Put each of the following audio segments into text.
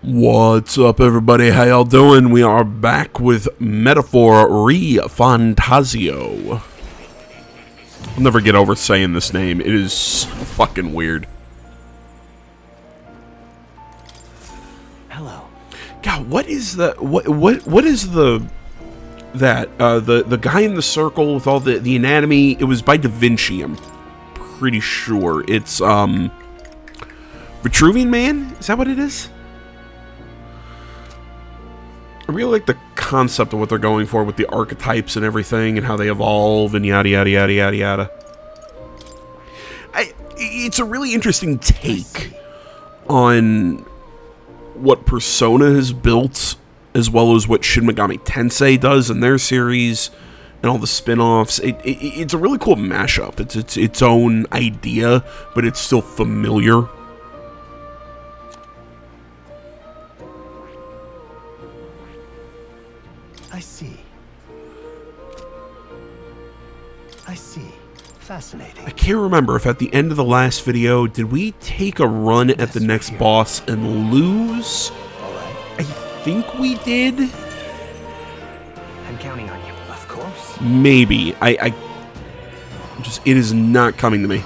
What's up, everybody? How y'all doing? We are back with Metaphor ReFantazio. I'll never get over saying this name. It is so fucking weird. Hello. God, what is the what is the guy in the circle with all the anatomy? It was by Da Vinci, I'm pretty sure. It's Vitruvian Man? Is that what it is? I really like the concept of what they're going for with the archetypes and everything and how they evolve and yada yada yada yada yada. It's a really interesting take on what Persona has built, as well as what Shin Megami Tensei does in their series and all the spin-offs. It's a really cool mashup. It's its own idea, but it's still familiar. I see. Fascinating. I can't remember if at the end of the last video, did we take a run at the next boss and lose? Alright. I think we did. I'm counting on you. Of course. Maybe. I just, it is not coming to me.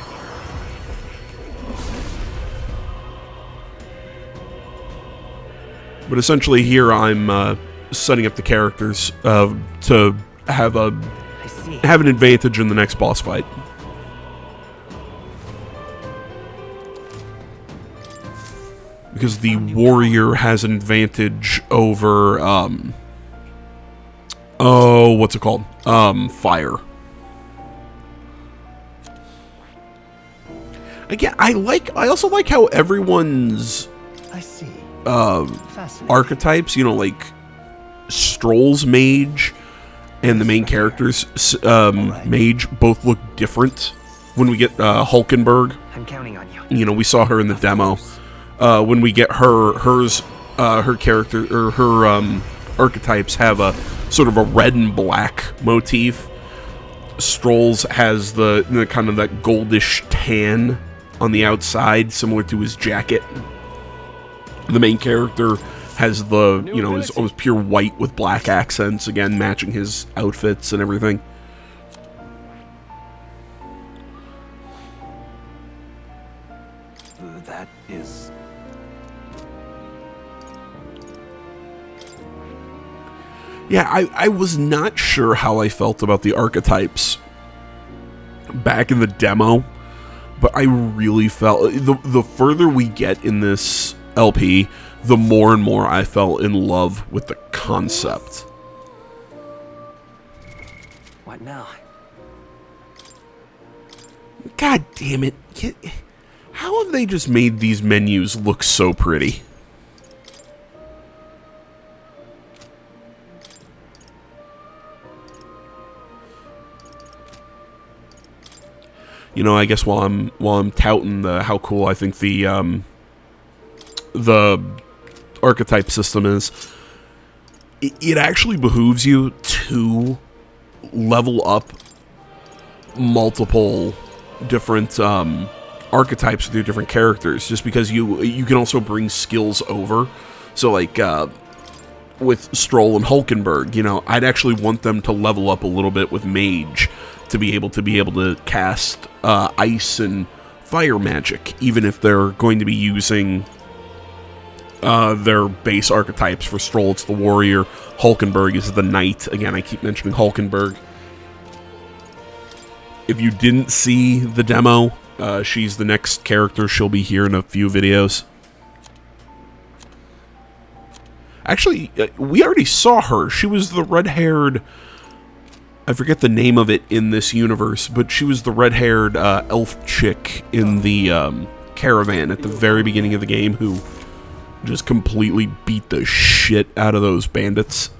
But essentially here I'm setting up the characters to have an advantage in the next boss fight. Because the warrior has an advantage over what's it called? Fire. Again, I also like how everyone's archetypes, you know, like Stroll's mage and the main character's mage both look different. When we get Hulkenberg, I'm counting on you. You know, we saw her in the demo. When we get her character or her archetypes have a sort of a red and black motif. Stroll's has the kind of that goldish tan on the outside, similar to his jacket. The main character has is almost pure white with black accents, again matching his outfits and everything. That is... Yeah, I was not sure how I felt about the archetypes back in the demo, but I really felt the further we get in this LP, the more and more I fell in love with the concept. What now? God damn it. How have they just made these menus look so pretty? You know, I guess while I'm touting how cool I think the archetype system is, it actually behooves you to level up multiple different archetypes with your different characters, just because you can also bring skills over. So like with Stroll and Hulkenberg, you know, I'd actually want them to level up a little bit with Mage to be able to cast ice and fire magic, even if they're going to be using their base archetypes. For Stroll, it's the warrior. Hulkenberg is the knight. Again, I keep mentioning Hulkenberg. If you didn't see the demo, she's the next character. She'll be here in a few videos. Actually, we already saw her. She was the red-haired... I forget the name of it in this universe, but she was the red-haired elf chick in the caravan at the very beginning of the game who just completely beat the shit out of those bandits.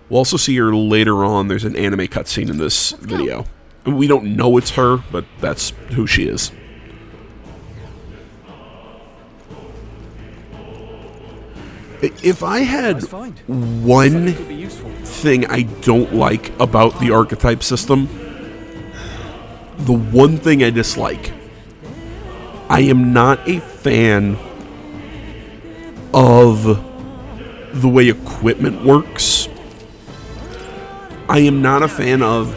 We'll also see her later on. There's an anime cutscene in this video. And we don't know it's her, but that's who she is. If I had one thing I don't like about the archetype system, the one thing I dislike, I am not a fan of of the way equipment works. I am not a fan of,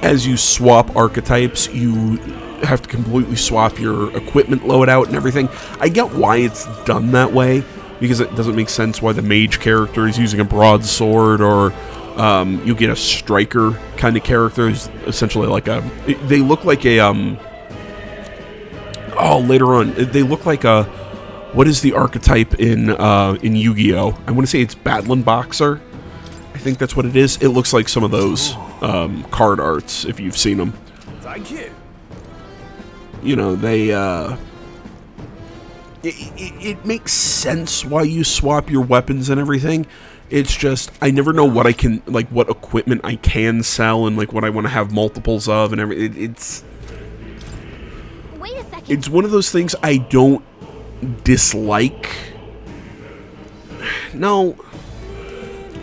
as you swap archetypes, you have to completely swap your equipment loadout and everything. I get why it's done that way, because it doesn't make sense why the mage character is using a broadsword, or you get a striker kind of character who's essentially like a... They look like a... later on, they look like a... What is the archetype in Yu-Gi-Oh? I want to say it's Battling Boxer. I think that's what it is. It looks like some of those card arts, if you've seen them. Thank you. You know, they, it makes sense why you swap your weapons and everything. It's just, I never know what I can, like, what equipment I can sell and, like, what I want to have multiples of and everything. It's... Wait a second. It's one of those things I don't dislike. No.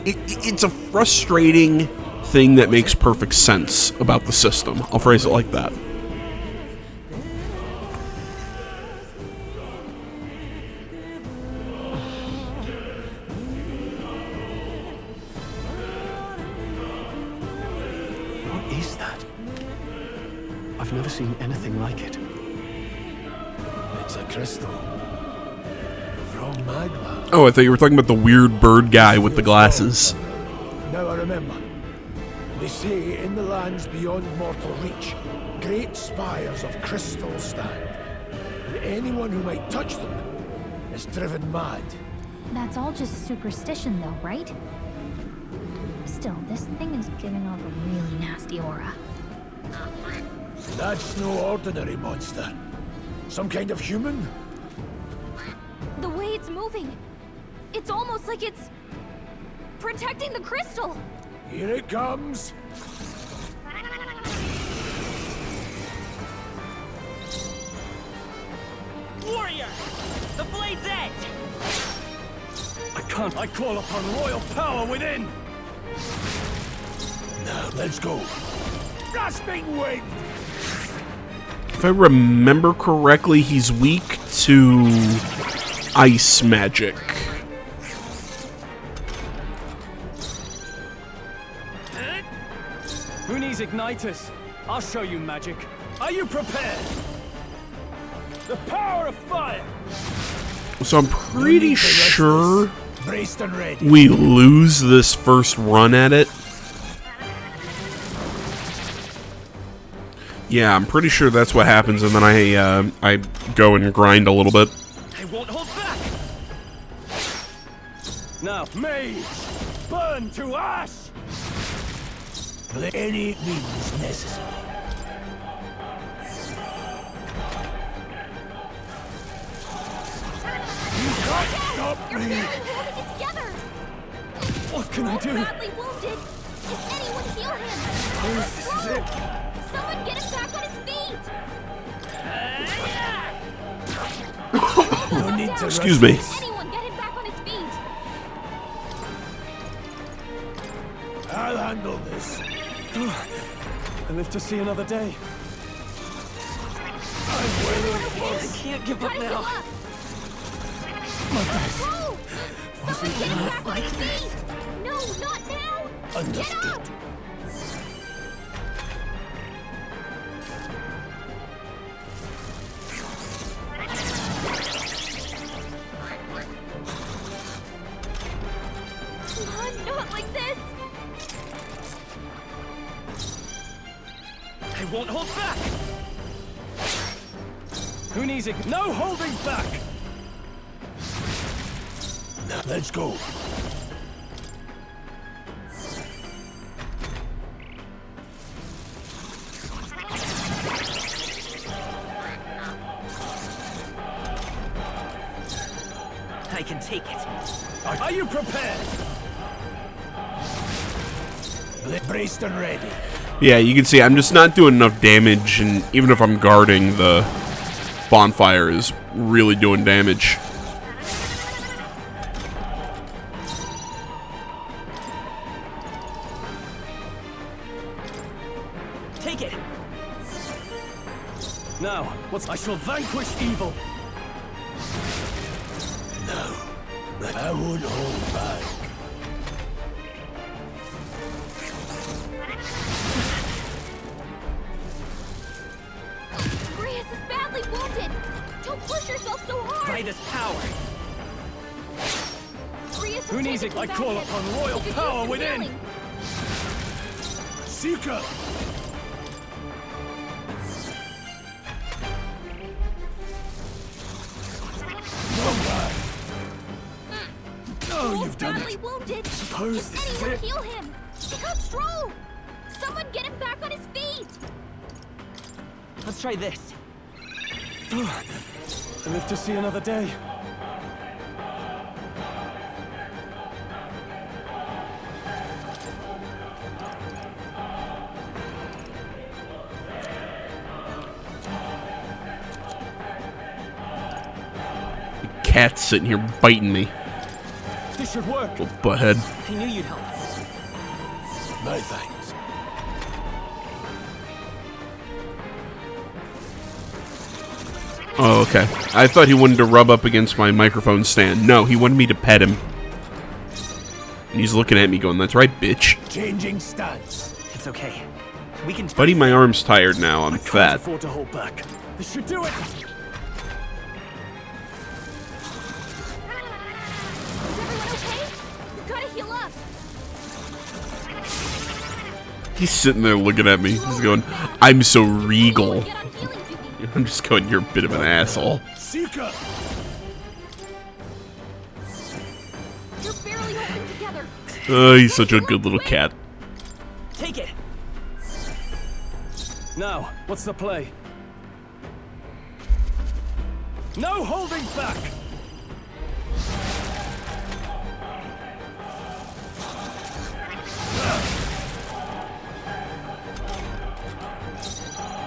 It's a frustrating thing that makes perfect sense about the system. I'll phrase it like that. What is that? I've never seen anything like it. It's a crystal. From magma. Oh, I thought you were talking about the weird bird guy with the glasses. Now I remember. They say in the lands beyond mortal reach, great spires of crystal stand. And anyone who might touch them is driven mad. That's all just superstition, though, right? Still, this thing is giving off a really nasty aura. That's no ordinary monster. Some kind of human? The way it's moving, it's almost like it's protecting the crystal. Here it comes. Warrior! The blade's edge! I can't. I call upon royal power within! Now let's go. Grasping wind! If I remember correctly, he's weak to ice magic. Who needs igniters? I'll show you magic. Are you prepared? The power of fire! So I'm pretty sure Braced and ready. we lose this first run at it. Yeah, I'm pretty sure that's what happens, and then I go and grind a little bit. I won't hold back! Now, mage! Burn to ash! By any means necessary. You can't stop me! Holding it together. What can I do? Badly wounded. Can anyone heal him? This is it. Someone get him back on his feet. No need to Excuse rush me. this. Anyone get him back on his feet. I'll handle this. I live to see another day. I'm weathering worse. Can't give Try up to heal now. up. Whoa! Someone get him back on his feet. No, not now. Get Understood. up. Come on, not like this. I won't hold back! Who needs it? No holding back! Now let's go. I can take it. Are you prepared? Braced and ready. Yeah, you can see I'm just not doing enough damage, and even if I'm guarding, the bonfire is really doing damage. Take it! Now, I shall vanquish evil. Now, I won't hold back. Grius is badly wounded. Don't push yourself so hard. By this power. Grius Who needs it? I call upon royal power within. Seeker! Oh, you've done it. Wounded. Suppose Can this is anyone it. heal him? He got Stroll. Someone get him back on his feet. Let's try this. I live to see another day. Cat's sitting here biting me. This should work. Little butthead. I knew you'd help. My thanks. Oh, okay. I thought he wanted to rub up against my microphone stand. No, he wanted me to pet him. And he's looking at me going, that's right, bitch. Changing stance. It's okay. We can. Buddy, my arm's tired now. I'm Can't fat. afford to hold back. This should do it. Is everyone okay? You gotta heal up. He's sitting there looking at me. He's going, I'm so regal. Get on healing duty. I'm just going, you're a bit of an asshole. Seeker! You're barely holding together. Oh, he's such a good little cat. Take it. Now, what's the play? No holding back.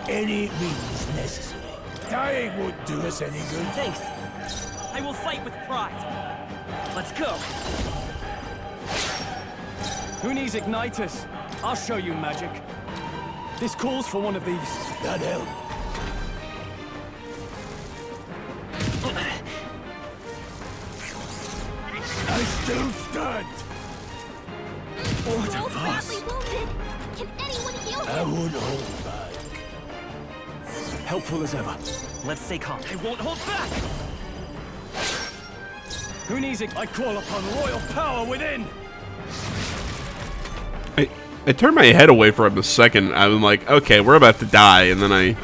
Any means necessary. Dying won't do us any good. Thanks. I will fight with pride. Let's go. Who needs Ignitus? I'll show you magic. This calls for one of these. That help. I still stand. Stroll's badly wounded. Can anyone heal I him? won't hold back. Helpful as ever. Let's stay calm. I won't hold back. Who needs it? I call upon royal power within. I turned my head away for him a second. I'm like, okay, we're about to die, and then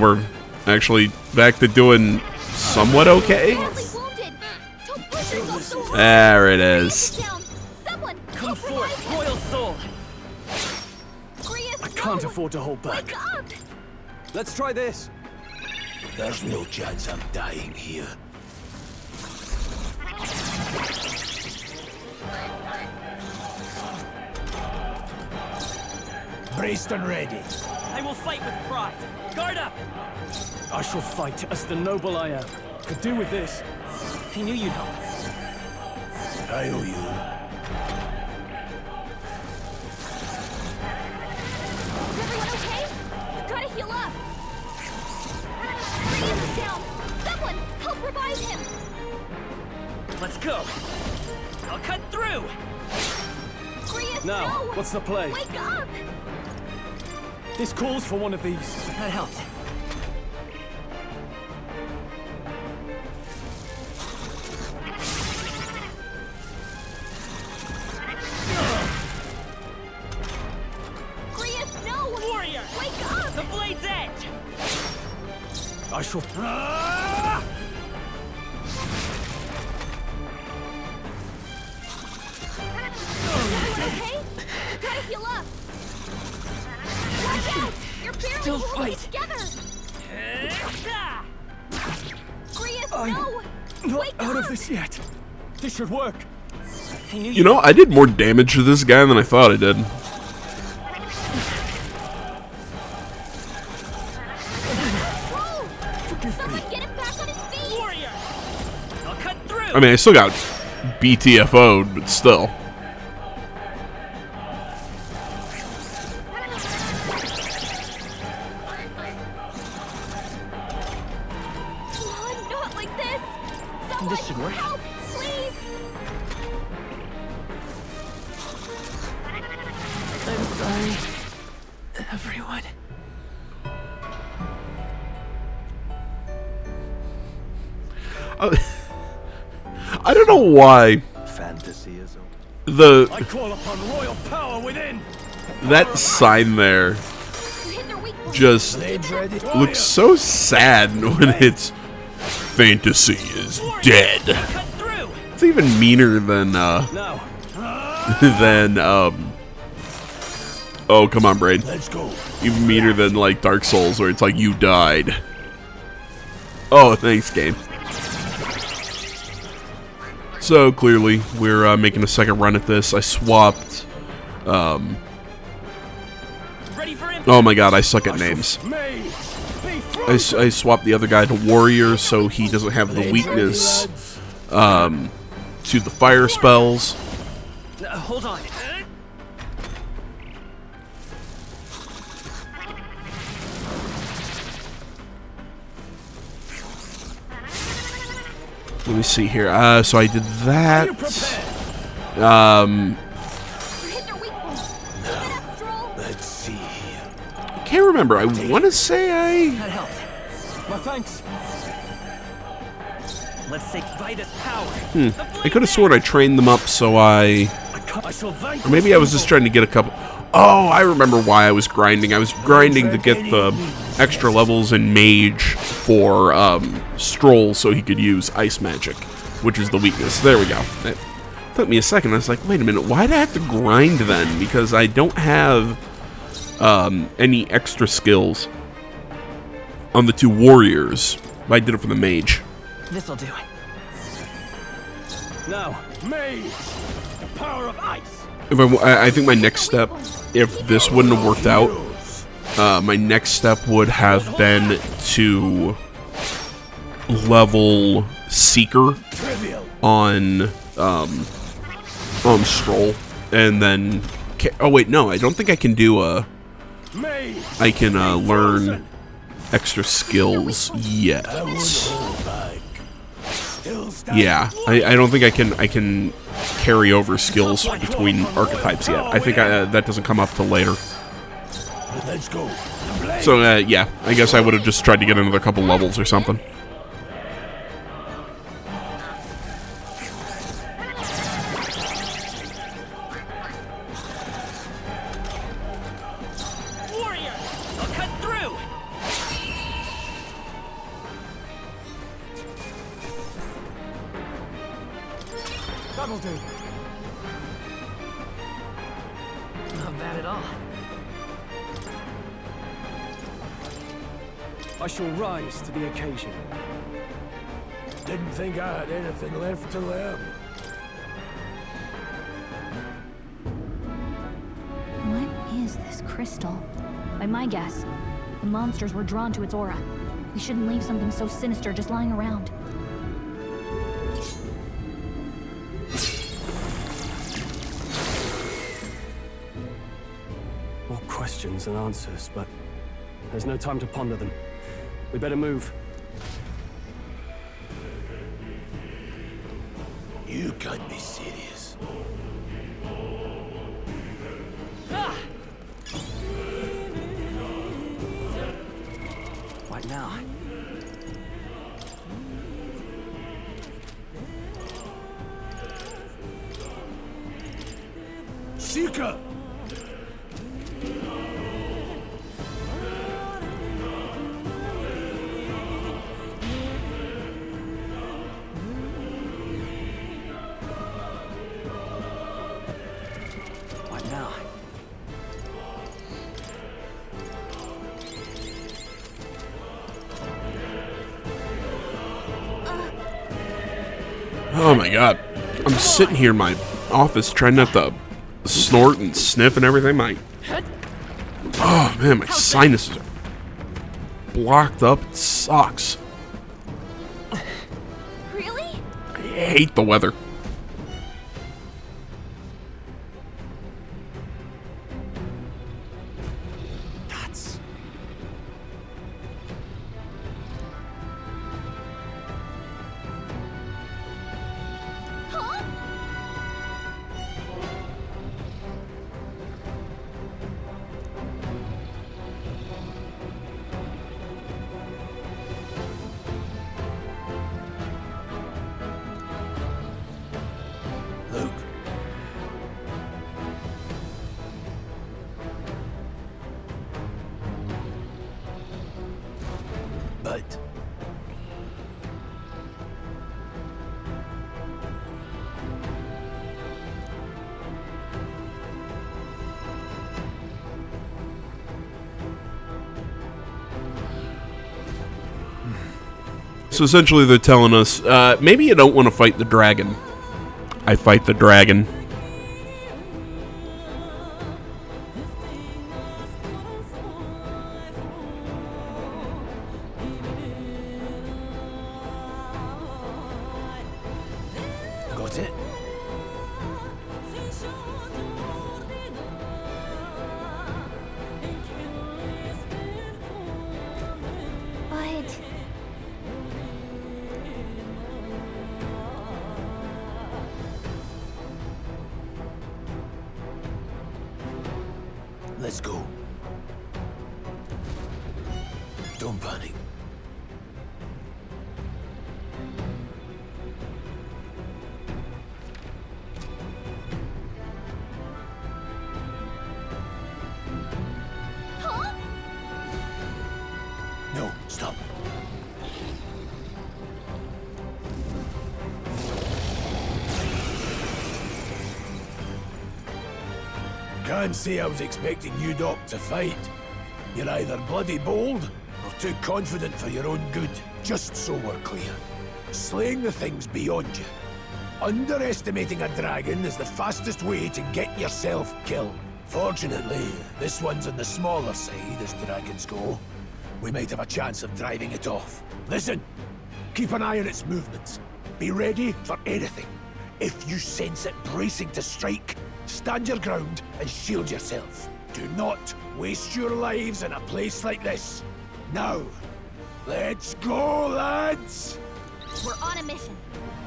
we're actually back to doing somewhat okay. Badly wounded. Don't push yourself so hard. There it Grius is. down. Someone Come help revive forth, him. royal soul. Grius, I can't no. afford to hold back. Wake up. Let's try this. There's no chance I'm dying here. Braced and ready. I will fight with pride. Guard up. I shall fight as the noble I am. Could do with this. I knew you'd help. I owe you. Is everyone okay? You gotta heal up. Grius is down. Someone help revive him. Let's go. I'll cut through. Grius, Now, no. what's the play? Wake up. This calls for one of these. That helped. Grius, no. Warrior! Wake up. The blade's edge! I shall. Okay? You gotta heal up. Watch out. You're barely Still holding it fight. together. Ah! Grius, I'm no. Not Wake out up. of this yet. This should work. I knew You know, I did more damage to this guy than I thought I did. Whoa. Someone get him back on his feet. Warrior! I'll cut through! I mean, I still got BTFO'd, but still. Come on, not like this. Someone This should work. help, please. Everyone. I don't know why Fantasy is over. I call upon royal power within. that sign there Hit their weak point. just Blades ready? looks so sad when it's fantasy is dead. Cut through. It's even meaner than Now, oh, come on, Braid. Let's go. Even meaner than like Dark Souls, where it's like you died. Oh, thanks, game. So clearly, we're making a second run at this. I swapped. Ready for impact. Oh my god, I suck at names. may be I swapped the other guy to warrior, so he doesn't have the weakness to the fire spells. Hold on. Let me see here. So I did that. Hit their weak point. Yeah, Stroll. Let's see. I can't remember. I want to say That helped. My thanks. Let's take Vitus power. I could have sworn I trained them up, so I shall vanquish or maybe I was just trying to get a couple. Oh, I remember why I was grinding. I was grinding to get the extra levels in Mage for Stroll, so he could use Ice Magic, which is the weakness. There we go. It took me a second. I was like, wait a minute, why'd I have to grind then? Because I don't have any extra skills on the two warriors. I did it for the Mage. This'll do. Now, may the power of ice. If I think my next step, if this wouldn't have worked out, my next step would have been to level Seeker on Stroll, and then oh wait, no, I don't think I can do May I can learn extra skills yet. Yeah, I don't think I can carry over skills between archetypes yet. I think that doesn't come up till later. Let's go. So yeah, I guess I would have just tried to get another couple levels or something. Warrior, I'll cut through. that'll do. Not bad at all. I shall rise to the occasion. Didn't think I had anything left to learn. What is this crystal? By my guess, the monsters were drawn to its aura. We shouldn't leave something so sinister just lying around. More questions than answers, but there's no time to ponder them. We better move. You can't be serious. What now? Seeker! What now? Oh my god. I'm sitting here in my office trying not to snort and sniff and everything. Oh man, my sinuses are blocked up. It sucks. Really? I hate the weather. That's... Huh? So essentially they're telling us, maybe you don't want to fight the dragon. I fight the dragon. Got it? But... Let's go. Don't panic. Huh? No, stop. Can't say I was expecting you, Doc, to fight. You're either bloody bold or too confident for your own good. Just so we're clear. Slaying the thing's beyond you. Underestimating a dragon is the fastest way to get yourself killed. Fortunately, this one's on the smaller side as dragons go. We might have a chance of driving it off. Listen, keep an eye on its movements. Be ready for anything. If you sense it bracing to strike, stand your ground and shield yourself. Do not waste your lives in a place like this. Now, let's go, lads! We're on a mission.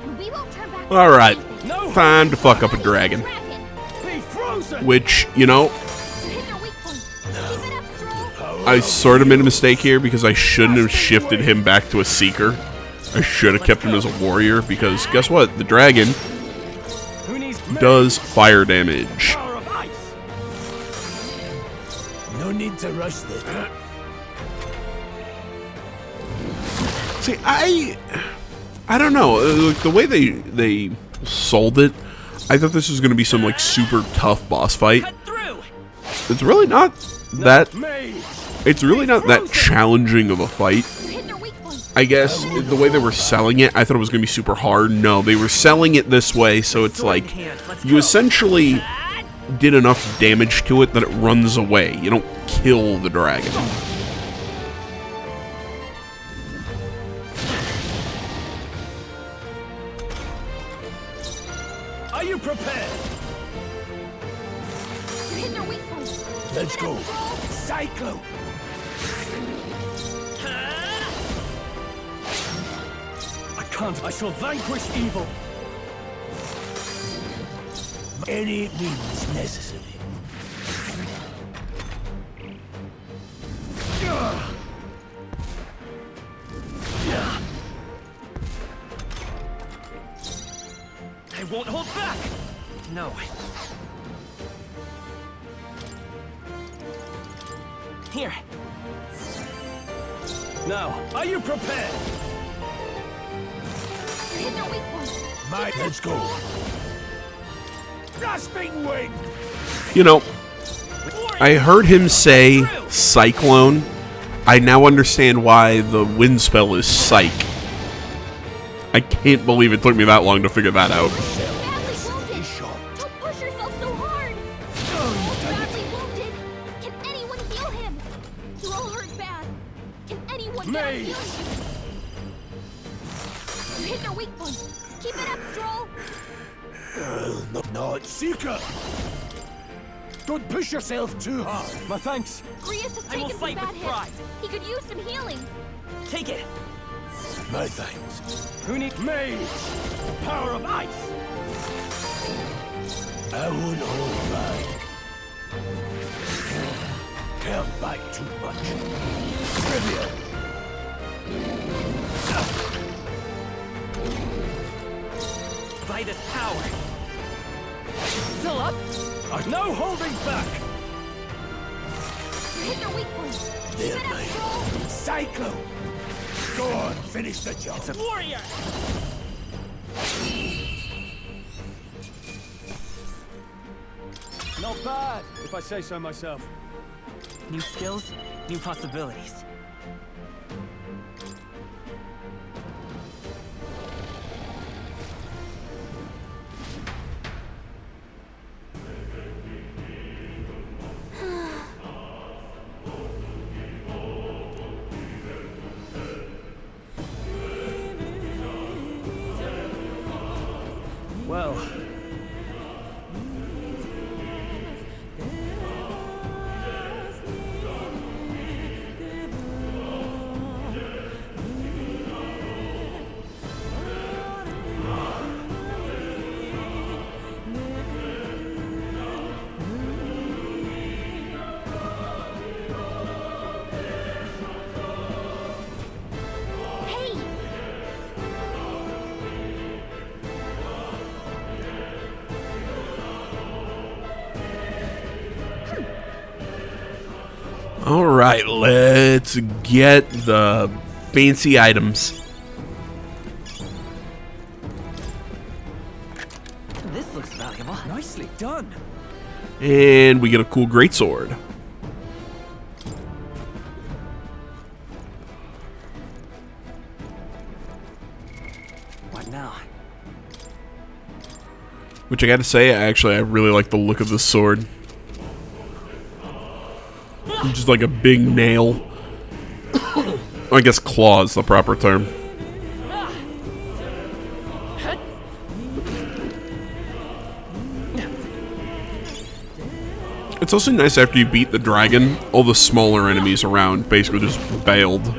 And we won't turn back. Alright, No! time to fuck up a dragon. Dragon! Be frozen! Which, you know, You hit their weak point. Keep it up, Stroll. I sort of made a mistake here because I shouldn't have shifted him back to a seeker. I should have kept him as a warrior because guess what? The dragon Who needs does fire damage. power of ice? No need to rush this. See, I don't know. Like the way they sold it, I thought this was going to be some like super tough boss fight. Cut through! It's really not that. Mage! It's really not that challenging of a fight. You hit their weak point. I guess the way they were selling it, I thought it was going to be super hard. No, they were selling it this way, so it's Sword in like hand, let's you go. essentially did enough damage to it that it runs away. You don't kill the dragon. Are you prepared? You hit their weak point. Let's Keep it go. up, Stroll. Cyclone! I can't. I shall vanquish evil. Any means necessary. I won't hold back! No. Here. Now, are you prepared? You hit their weak point. Mike, let's go. Grasping wing! You know, I heard him say Cyclone. I now understand why the wind spell is Psych. I can't believe it took me that long to figure that out. Badly wounded. Don't push yourself so hard. He's badly wounded. Can anyone heal him? You're all hurt bad. Can anyone get a Mage. healing? You hit their weak point. Keep it up, Stroll. Not Seeker! Don't push yourself too hard. My thanks. Grius has I will taken some fight bad with hits. pride. He could use some healing. Take it! My thanks. Who needs mage? The power of ice! I won't hold back. Held back too much. Trivial. By this power! Still up? No holding back! You hit their weak point. There, Keep it up, mate. Stroll. Cyclone! Go on, finish the job. Warrior! Not bad, if I say so myself. New skills, new possibilities. Well. All right, let's get the fancy items. This looks valuable. Nicely done. And we get a cool greatsword. What now? Which I gotta say, I really like the look of this sword. Just like a big nail. I guess claw is the proper term. It's also nice after you beat the dragon, all the smaller enemies around basically just bailed.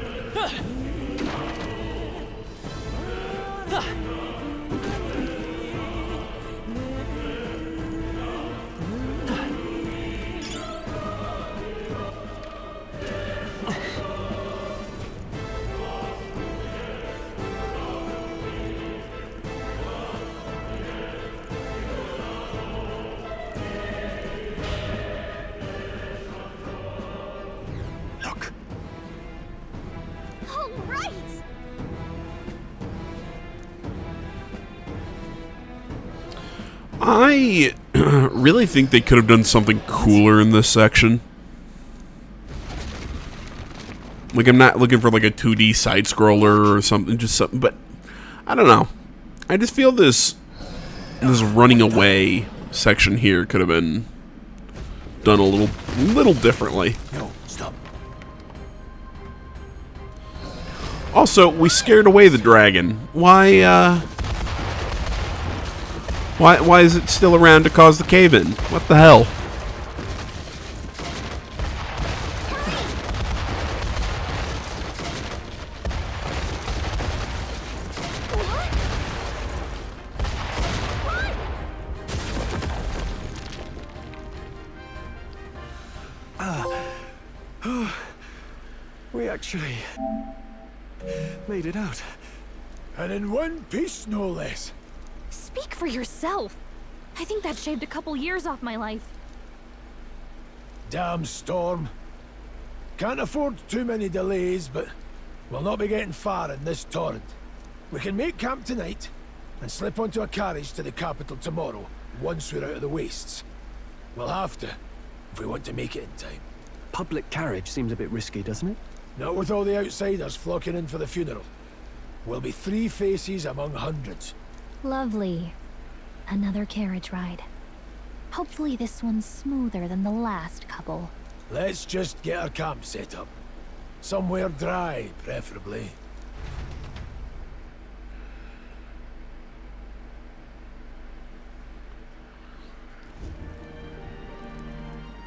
Look. All right! I really think they could have done something cooler in this section. Like, I'm not looking for like a 2D side scroller or something, just something, but I don't know. I just feel this running away section here could have been done a little differently. No, stop. Also, we scared away the dragon. Why is it still around to cause the cave-in? What the hell? We actually made it out. And in one piece, no less. Speak for yourself. I think that shaved a couple years off my life. Damn storm. Can't afford too many delays, but we'll not be getting far in this torrent. We can make camp tonight and slip onto a carriage to the capital tomorrow, once we're out of the wastes. We'll have to, if we want to make it in time. Public carriage seems a bit risky, doesn't it? Not with all the outsiders flocking in for the funeral. We'll be 3 faces among hundreds. Lovely. Another carriage ride. Hopefully this one's smoother than the last couple. Let's just get our camp set up. Somewhere dry, preferably.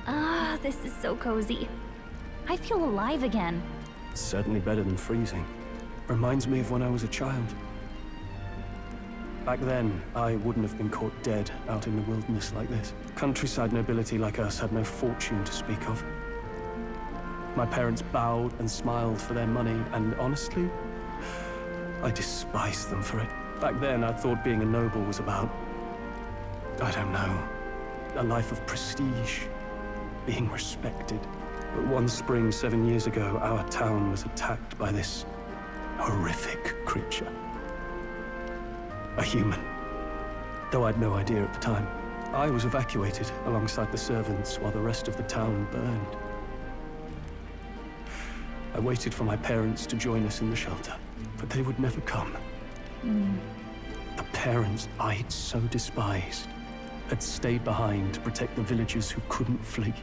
Ah, this is so cozy. I feel alive again. It's certainly better than freezing. Reminds me of when I was a child. Back then, I wouldn't have been caught dead out in the wilderness like this. Countryside nobility like us had no fortune to speak of. My parents bowed and smiled for their money, and honestly, I despised them for it. Back then, I thought being a noble was about, I don't know, a life of prestige, being respected. But one spring 7 years ago, our town was attacked by this horrific creature. A human. Though I'd no idea at the time. I was evacuated alongside the servants while the rest of the town burned. I waited for my parents to join us in the shelter, but they would never come. The parents I'd so despised had stayed behind to protect the villagers who couldn't flee.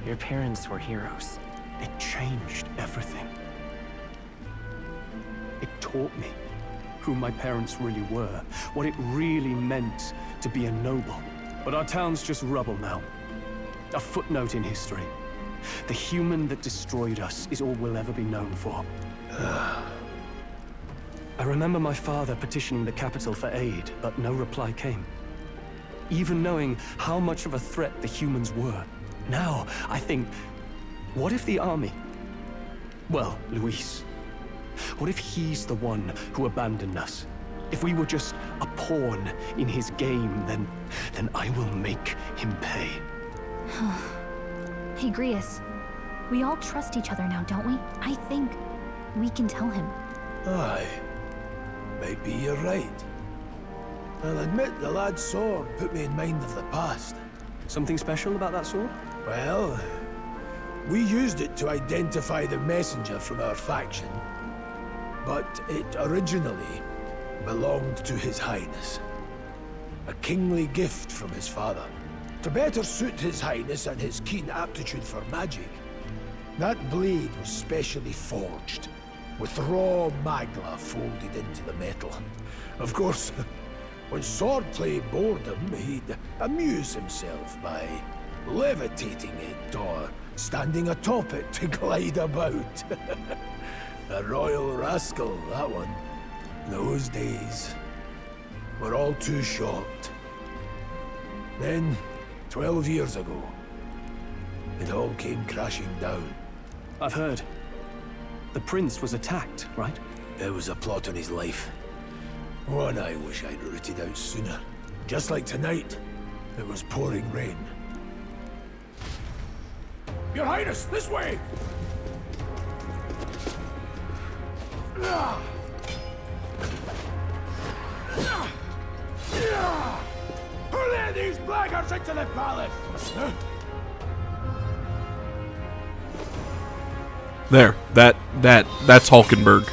Your parents were heroes. It changed everything. It taught me who my parents really were, what it really meant to be a noble. But our town's just rubble now. A footnote in history. The human that destroyed us is all we'll ever be known for. I remember my father petitioning the capital for aid, but no reply came. Even knowing how much of a threat the humans were. Now, I think, what if the army? Well, Luis. What if he's the one who abandoned us? If we were just a pawn in his game, then I will make him pay. Hey, Grius. We all trust each other now, don't we? I think we can tell him. Aye. Maybe you're right. I'll admit the lad's sword put me in mind of the past. Something special about that sword? Well, we used it to identify the messenger from our faction. But it originally belonged to His Highness. A kingly gift from his father. To better suit His Highness and his keen aptitude for magic, that blade was specially forged, with raw magla folded into the metal. Of course, when swordplay bored him, he'd amuse himself by levitating it or standing atop it to glide about. A royal rascal, that one. Those days were all too short. Then, 12 years ago, it all came crashing down. I've heard. The prince was attacked, right? There was a plot on his life. One I wish I'd rooted out sooner. Just like tonight, it was pouring rain. Your Highness, this way! Who let these blackguards into the palace? There. That's Hulkenberg.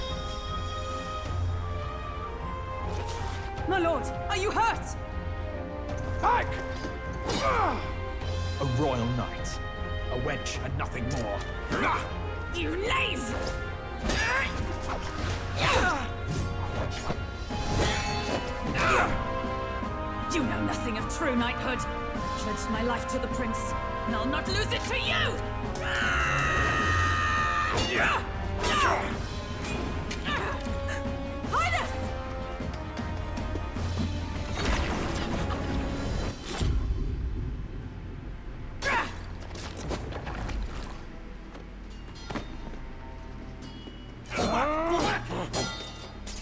My lord, are you hurt? Back! A royal knight. A wench and nothing more. You knave! You know nothing of true knighthood. I pledged my life to the prince, and I'll not lose it to you! Highness!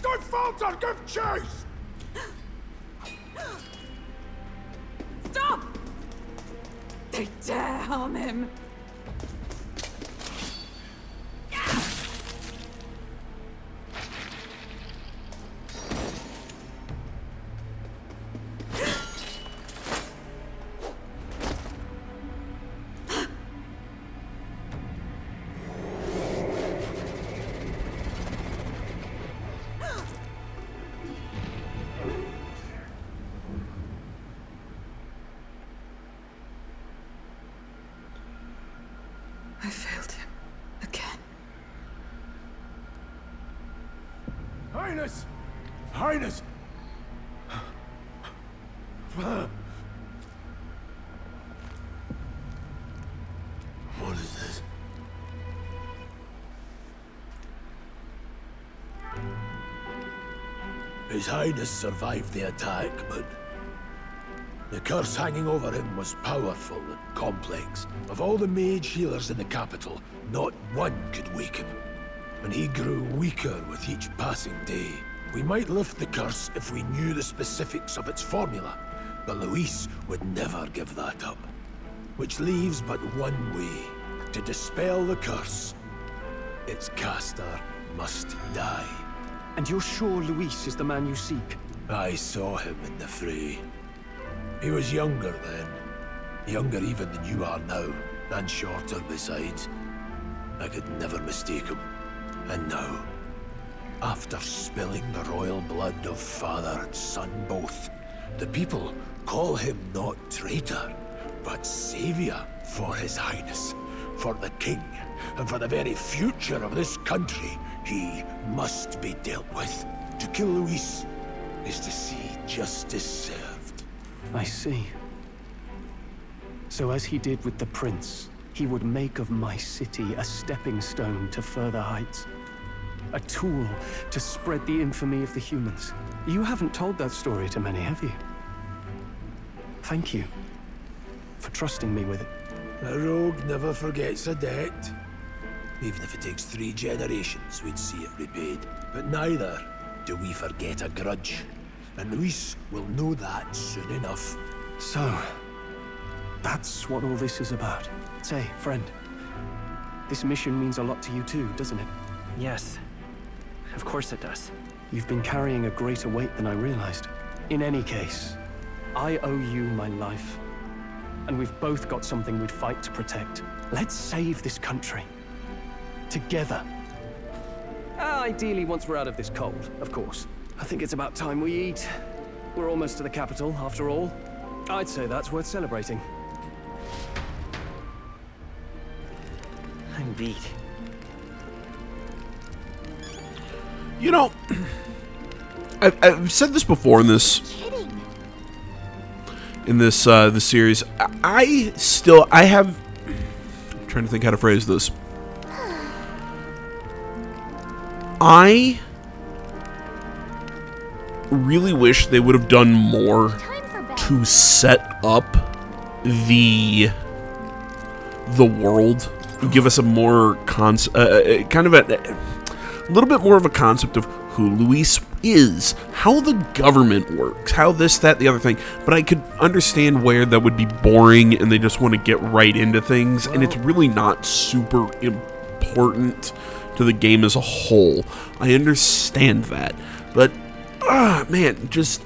Don't falter! Give chase! Stop! They dare harm him! I failed him again. Highness! Highness! What is this? His Highness survived the attack, but the curse hanging over him was powerful and complex. Of all the mage healers in the capital, not one could wake him. And he grew weaker with each passing day. We might lift the curse if we knew the specifics of its formula, but Luis would never give that up. Which leaves but one way. To dispel the curse, its caster must die. And you're sure Luis is the man you seek? I saw him in the fray. He was younger then. Younger even than you are now, and shorter besides. I could never mistake him. And now, after spilling the royal blood of father and son both, the people call him not traitor, but savior for His Highness, for the king, and for the very future of this country. He must be dealt with. To kill Luis is to see justice served. I see. So as he did with the prince, he would make of my city a stepping stone to further heights. A tool to spread the infamy of the humans. You haven't told that story to many, have you? Thank you for trusting me with it. A rogue never forgets a debt. Even if it takes 3 generations, we'd see it repaid. But neither do we forget a grudge. And Luis will know that soon enough. So, that's what all this is about. Say, friend, this mission means a lot to you too, doesn't it? Yes. Of course it does. You've been carrying a greater weight than I realized. In any case, I owe you my life. And we've both got something we'd fight to protect. Let's save this country. Together. Ideally, once we're out of this cold, of course. I think it's about time we eat. We're almost to the capital, after all. I'd say that's worth celebrating. I'm beat. You know, I've said this before in this Kidding. this series. I'm trying to think how to phrase this. I really wish they would have done more Time for bed. to set up the world, give us a more kind of a little bit more of a concept of who Luis is, how the government works, how this, that, the other thing. But I could understand where that would be boring and they just want to get right into things, and it's really not super important to the game as a whole. I understand that, but man, just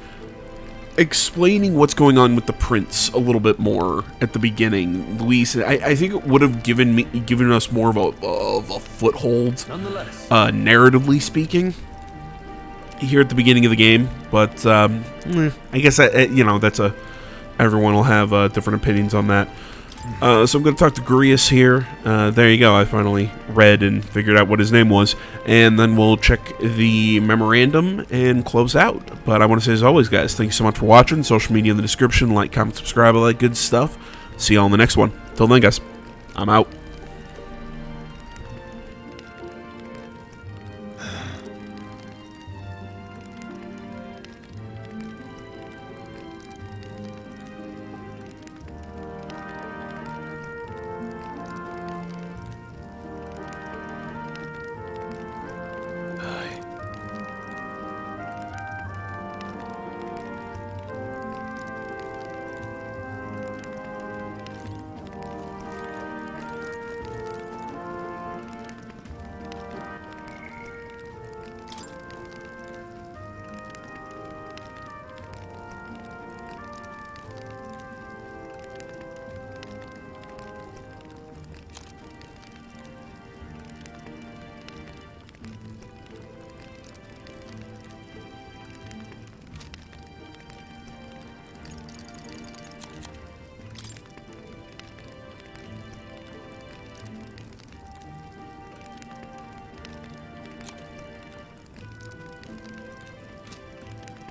explaining what's going on with the prince a little bit more at the beginning, Luis, I think it would have given us more of a foothold, Nonetheless. narratively speaking, here at the beginning of the game. But I guess that's everyone will have different opinions on that. So I'm going to talk to Grius here. There you go. I finally read and figured out what his name was. And then we'll check the memorandum and close out. But I want to say, as always, guys, thank you so much for watching. Social media in the description. Like, comment, subscribe, all that good stuff. See you all in the next one. Till then, guys, I'm out.